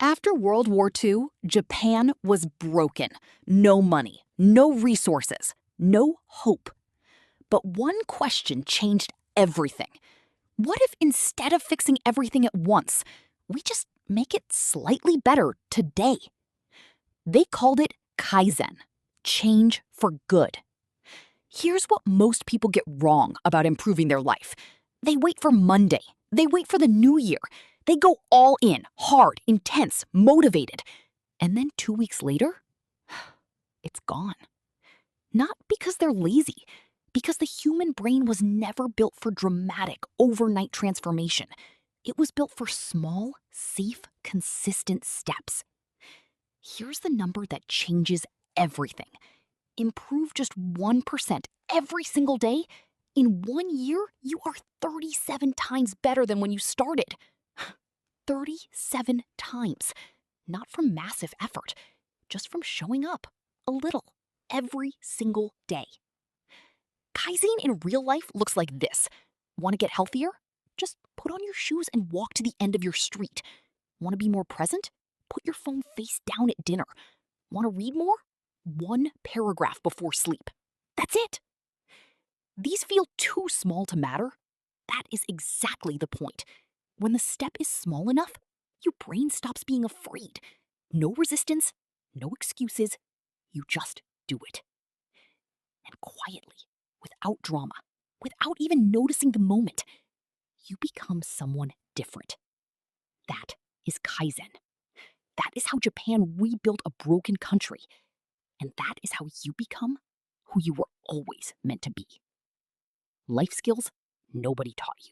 After World War II, Japan was broken. No money, no resources, no hope. But one question changed everything. What if instead of fixing everything at once, we just make it slightly better today? They called it Kaizen, change for good. Here's what most people get wrong about improving their life. They wait for Monday. They wait for the new year. They go all in, hard, intense, motivated. And then 2 weeks later, it's gone. Not because they're lazy, because the human brain was never built for dramatic, overnight transformation. It was built for small, safe, consistent steps. Here's the number that changes everything. Improve just 1% every single day. In 1 year, you are 37 times better than when you started. 37 times. Not from massive effort, just from showing up a little every single day. Kaizen in real life looks like this. Want to get healthier? Just put on your shoes and walk to the end of your street. Want to be more present? Put your phone face down at dinner. Want to read more? 1 paragraph before sleep. That's it. These feel too small to matter. That is exactly the point. When the step is small enough, your brain stops being afraid. No resistance, no excuses. You just do it. And quietly, without drama, without even noticing the moment, you become someone different. That is Kaizen. That is how Japan rebuilt a broken country. And that is how you become who you were always meant to be. Life skills nobody taught you.